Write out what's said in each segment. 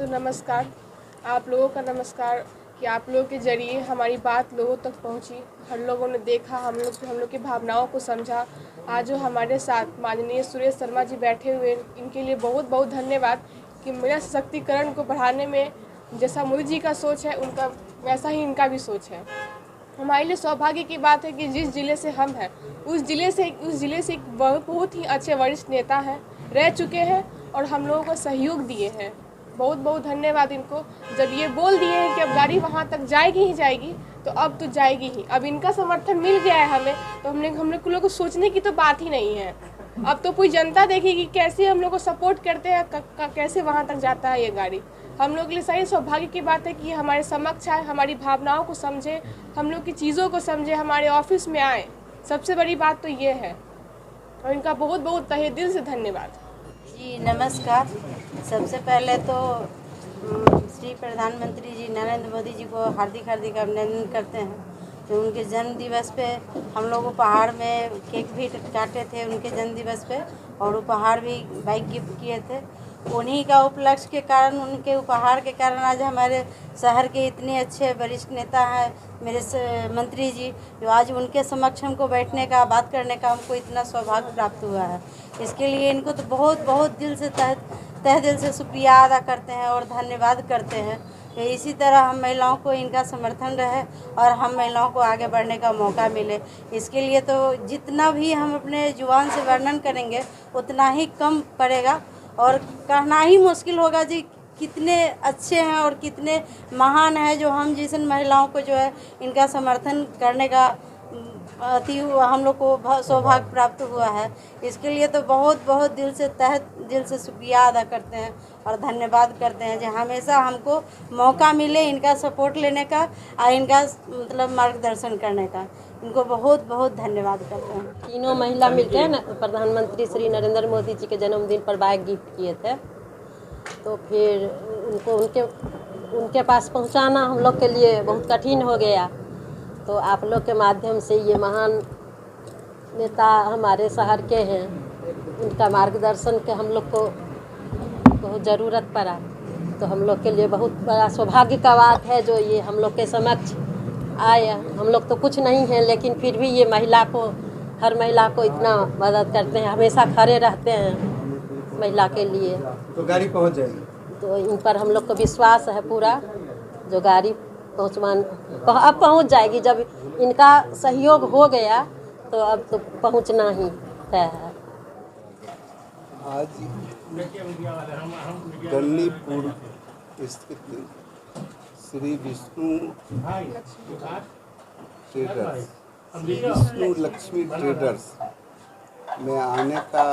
नमस्कार। आप लोगों का नमस्कार कि आप लोगों के ज़रिए हमारी बात लोगों तक पहुंची। हर लोगों ने देखा, हम लोग की भावनाओं को समझा। आज जो हमारे साथ माननीय सुरेश शर्मा जी बैठे हुए, इनके लिए बहुत बहुत धन्यवाद कि महिला सशक्तिकरण को बढ़ाने में जैसा मोदी जी का सोच है, उनका वैसा ही इनका भी सोच है। हमारे लिए सौभाग्य की बात है कि जिस ज़िले से हम हैं, उस ज़िले से एक बहुत ही अच्छे वरिष्ठ नेता हैं, रह चुके हैं और हम लोगों को सहयोग दिए हैं। बहुत बहुत धन्यवाद इनको। जब ये बोल दिए हैं कि अब गाड़ी वहाँ तक जाएगी ही जाएगी, तो अब तो जाएगी ही। अब इनका समर्थन मिल गया है हमें, तो हम लोग को सोचने की तो बात ही नहीं है। अब तो पूरी जनता देखेगी कैसे हम लोग को सपोर्ट करते हैं, कैसे वहाँ तक जाता है ये गाड़ी। हम लोग के लिए सही सौभाग्य की बात है कि हमारे समक्ष आए, हमारी भावनाओं को समझे, हम लोग की चीज़ों को समझे, हमारे ऑफिस में आए। सबसे बड़ी बात तो ये है और इनका बहुत बहुत तहे दिल से धन्यवाद। जी नमस्कार। सबसे पहले तो श्री प्रधानमंत्री जी नरेंद्र मोदी जी को हार्दिक हार्दिक अभिनंदन करते हैं कि उनके जन्म दिवस पे हम लोग उपहार में केक भी काटे थे उनके जन्म दिवस पे, और उपहार भी बाइक गिफ्ट किए थे। उन्हीं का उपलक्ष्य के कारण, उनके उपहार के कारण आज हमारे शहर के इतने अच्छे वरिष्ठ नेता हैं मेरे मंत्री जी, जो आज उनके समक्ष हमको बैठने का, बात करने का हमको इतना सौभाग्य प्राप्त हुआ है। इसके लिए इनको तो बहुत बहुत दिल से तहे दिल से शुक्रिया अदा करते हैं और धन्यवाद करते हैं कि इसी तरह हम महिलाओं को इनका समर्थन रहे और हम महिलाओं को आगे बढ़ने का मौका मिले। इसके लिए तो जितना भी हम अपने जुबान से वर्णन करेंगे उतना ही कम पड़ेगा और कहना ही मुश्किल होगा जी कितने अच्छे हैं और कितने महान हैं जो हम जैसे महिलाओं को जो है इनका समर्थन करने का अति हम लोग को सौभाग्य प्राप्त हुआ है। इसके लिए तो बहुत बहुत दिल से शुक्रिया अदा करते हैं और धन्यवाद करते हैं जो हमेशा हमको मौका मिले इनका सपोर्ट लेने का और इनका मतलब मार्गदर्शन करने का। इनको बहुत बहुत धन्यवाद करते हैं। तीनों महिला मिलकर न प्रधानमंत्री श्री नरेंद्र मोदी जी के जन्मदिन पर बाइक गिफ्ट किए थे, तो फिर उनको उनके पास पहुंचाना हम लोग के लिए बहुत कठिन हो गया। तो आप लोग के माध्यम से ये महान नेता हमारे शहर के हैं, उनका मार्गदर्शन के हम लोग को बहुत ज़रूरत पड़ा, तो हम लोग के लिए बहुत बड़ा सौभाग्य का बात है जो ये हम लोग के समक्ष आए। हम लोग तो कुछ नहीं हैं, लेकिन फिर भी ये हर महिला को इतना मदद करते हैं, हमेशा खड़े रहते हैं महिला के लिए। तो गाड़ी पहुंच जाएगी, तो इन पर हम लोग को विश्वास है पूरा, जो गाड़ी अब पहुंच जाएगी। जब इनका सहयोग हो गया तो अब तो पहुंचना ही तय है। आज गन्नीपुर स्थित श्री विष्णु लक्ष्मी ट्रेडर्स में आने का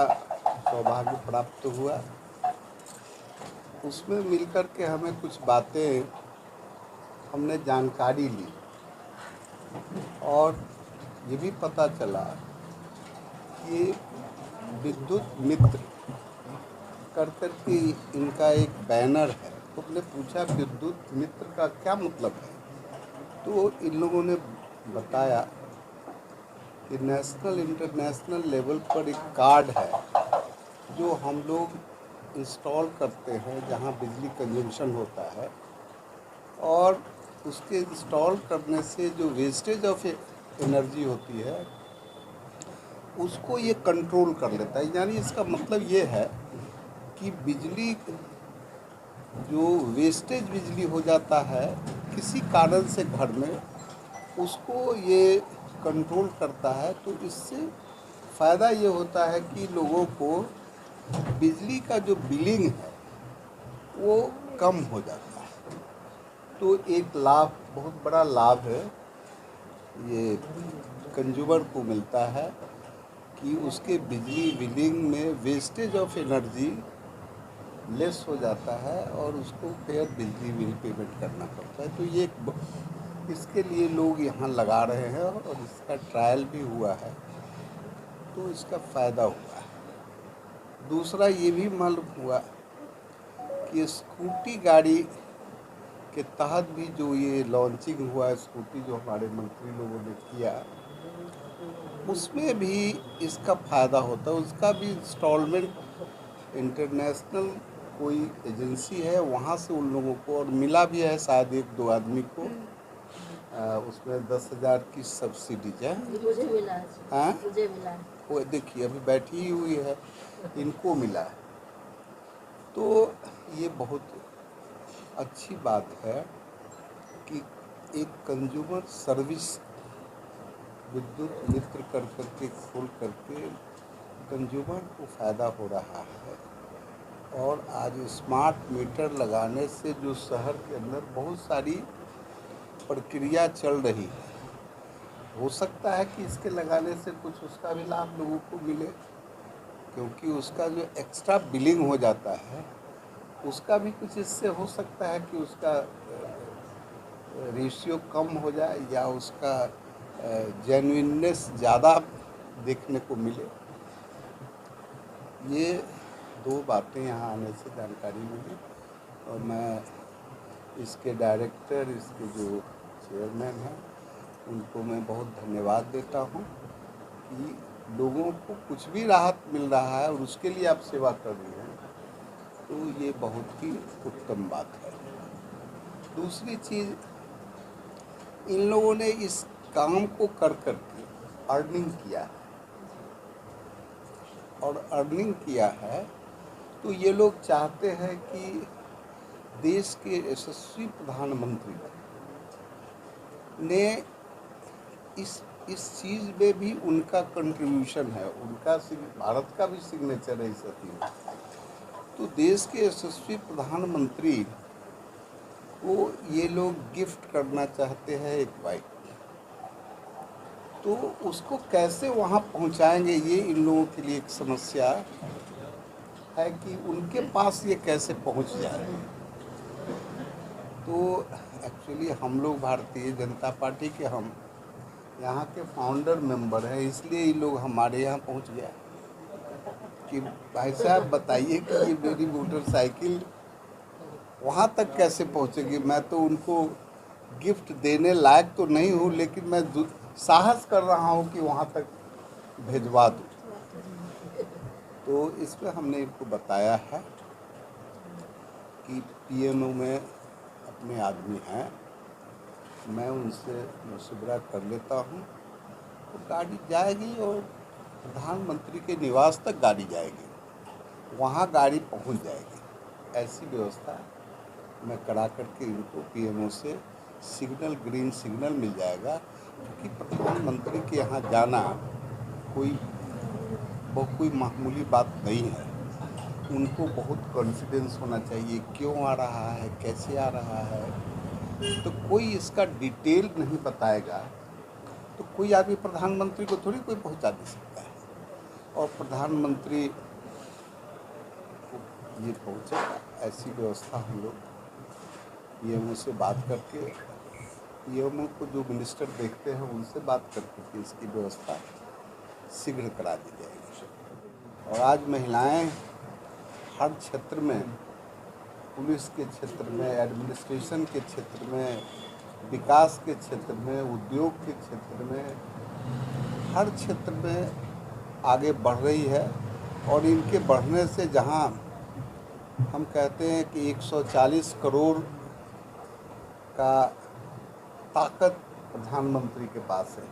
सौभाग्य प्राप्त हुआ। उसमें मिलकर के हमें कुछ बातें हमने जानकारी ली और ये भी पता चला कि विद्युत मित्र करके इनका एक बैनर है। तो हमने पूछा विद्युत मित्र का क्या मतलब है, तो इन लोगों ने बताया कि नेशनल इंटरनेशनल लेवल पर एक कार्ड है जो हम लोग इंस्टॉल करते हैं जहां बिजली कंजम्पशन होता है, और उसके इंस्टॉल करने से जो वेस्टेज ऑफ एनर्जी होती है उसको ये कंट्रोल कर लेता है। यानी इसका मतलब ये है कि बिजली जो वेस्टेज बिजली हो जाता है किसी कारण से घर में, उसको ये कंट्रोल करता है। तो इससे फ़ायदा ये होता है कि लोगों को बिजली का जो बिलिंग है वो कम हो जाता है। तो एक लाभ, बहुत बड़ा लाभ है ये कंज्यूमर को मिलता है कि उसके बिजली बिलिंग में वेस्टेज ऑफ एनर्जी लेस हो जाता है और उसको फिर बिजली बिल पेमेंट करना पड़ता है। तो ये इसके लिए लोग यहाँ लगा रहे हैं और इसका ट्रायल भी हुआ है, तो इसका फ़ायदा हुआ है। दूसरा ये भी मालूम हुआ कि स्कूटी गाड़ी के तहत भी जो ये लॉन्चिंग हुआ है, स्कूटी जो हमारे मंत्री लोगों ने किया, उसमें भी इसका फ़ायदा होता है। उसका भी इंस्टॉलमेंट इंटरनेशनल कोई एजेंसी है वहाँ से उन लोगों को, और मिला भी है शायद 1-2 आदमी को, उसमें 10,000 की सब्सिडीज है। मुझे मिला है। हाँ, मुझे मिला है। वो देखिए अभी बैठी ही हुई है, इनको मिला है। तो ये बहुत अच्छी बात है कि एक कंज्यूमर सर्विस विद्युत मित्र कर करके खोल करके कंज्यूमर को फ़ायदा हो रहा है। और आज स्मार्ट मीटर लगाने से जो शहर के अंदर बहुत सारी प्रक्रिया चल रही है, हो सकता है कि इसके लगाने से कुछ उसका भी लाभ लोगों को मिले, क्योंकि उसका जो एक्स्ट्रा बिलिंग हो जाता है उसका भी कुछ इससे हो सकता है कि उसका रेशियो कम हो जाए या उसका जेन्युइननेस ज़्यादा देखने को मिले। ये 2 बातें यहाँ आने से जानकारी मिली, और मैं इसके डायरेक्टर, इसके जो चेयरमैन हैं, उनको मैं बहुत धन्यवाद देता हूँ कि लोगों को कुछ भी राहत मिल रहा है और उसके लिए आप सेवा कर रही हैं, तो ये बहुत ही उत्तम बात है। दूसरी चीज़, इन लोगों ने इस काम को कर करके अर्निंग किया है, और अर्निंग किया है तो ये लोग चाहते हैं कि देश के यशस्वी प्रधानमंत्री ने इस चीज़ में भी उनका कंट्रीब्यूशन है, उनका भारत का भी सिग्नेचर है इस अतीत में। तो देश के यशस्वी प्रधानमंत्री को ये लोग गिफ्ट करना चाहते हैं एक बाइक, तो उसको कैसे वहाँ पहुँचाएंगे, ये इन लोगों के लिए एक समस्या है कि उनके पास ये कैसे पहुँच जाए। तो एक्चुअली हम लोग भारतीय जनता पार्टी के हम यहाँ के फाउंडर मेंबर हैं, इसलिए ये लोग हमारे यहाँ पहुँच गया कि भाई साहब बताइए कि ये मेरी मोटरसाइकिल वहाँ तक कैसे पहुँचेगी। मैं तो उनको गिफ्ट देने लायक तो नहीं हूँ, लेकिन मैं साहस कर रहा हूँ कि वहाँ तक भिजवा दूँ। तो इसमें हमने इनको बताया है कि पीएमओ में अपने आदमी हैं, मैं उनसे मशवरा कर लेता हूँ, तो गाड़ी जाएगी और प्रधानमंत्री के निवास तक गाड़ी जाएगी, वहाँ गाड़ी पहुँच जाएगी। ऐसी व्यवस्था मैं करा करके इनको पीएमओ से सिग्नल, ग्रीन सिग्नल मिल जाएगा, क्योंकि प्रधानमंत्री के यहाँ जाना कोई मामूली बात नहीं है। उनको बहुत कॉन्फिडेंस होना चाहिए, क्यों आ रहा है, कैसे आ रहा है। तो कोई इसका डिटेल नहीं बताएगा तो कोई आदमी प्रधानमंत्री को थोड़ी कोई पहुंचा दे सकता है, और प्रधानमंत्री ये पहुंचेगा। ऐसी व्यवस्था हम लोग पीएमओ से बात करके, पीएमओ को जो मिनिस्टर देखते हैं उनसे बात करके इसकी व्यवस्था शीघ्र करा दी जाएगी। और आज महिलाएं हर क्षेत्र में, पुलिस के क्षेत्र में, एडमिनिस्ट्रेशन के क्षेत्र में, विकास के क्षेत्र में, उद्योग के क्षेत्र में, हर क्षेत्र में आगे बढ़ रही है। और इनके बढ़ने से जहां हम कहते हैं कि 140 करोड़ का ताकत प्रधानमंत्री के पास है,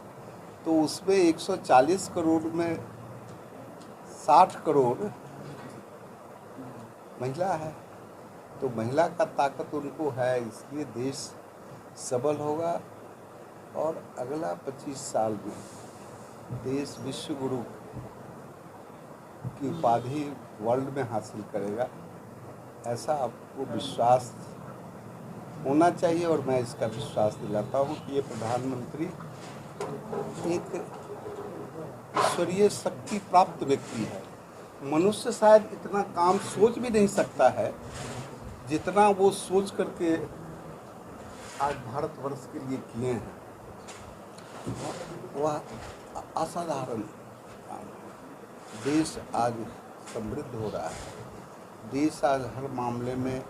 तो उसमें 140 करोड़ में 60 करोड़ महिला है। तो महिला का ताकत उनको है, इसलिए देश सबल होगा और अगला 25 साल में देश विश्व गुरु की उपाधि वर्ल्ड में हासिल करेगा। ऐसा आपको विश्वास होना चाहिए, और मैं इसका विश्वास दिलाता हूँ कि ये प्रधानमंत्री एक ईश्वरीय शक्ति प्राप्त व्यक्ति है। मनुष्य शायद इतना काम सोच भी नहीं सकता है जितना वो सोच करके आज भारतवर्ष के लिए किए हैं। वह असाधारण काम है। देश आज समृद्ध हो रहा है। देश आज हर मामले में,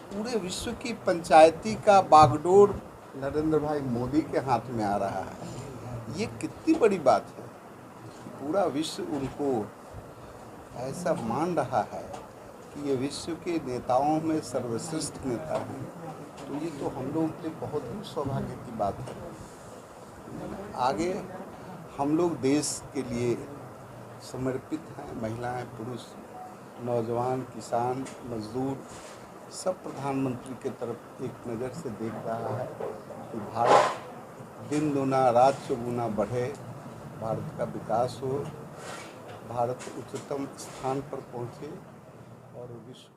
पूरे विश्व की पंचायती का बागडोर नरेंद्र भाई मोदी के हाथ में आ रहा है। ये कितनी बड़ी बात है कि पूरा विश्व उनको ऐसा मान रहा है कि ये विश्व के नेताओं में सर्वश्रेष्ठ नेता हैं, तो ये तो हम लोगों के लिए बहुत ही सौभाग्य की बात है। आगे हम लोग देश के लिए समर्पित हैं, महिलाएं, पुरुष, नौजवान, किसान, मजदूर, सब प्रधानमंत्री के तरफ एक नज़र से देख रहा है कि भारत दिन दूना रात चौगुना बढ़े, भारत का विकास हो, भारत उच्चतम स्थान पर पहुँचे और विश्व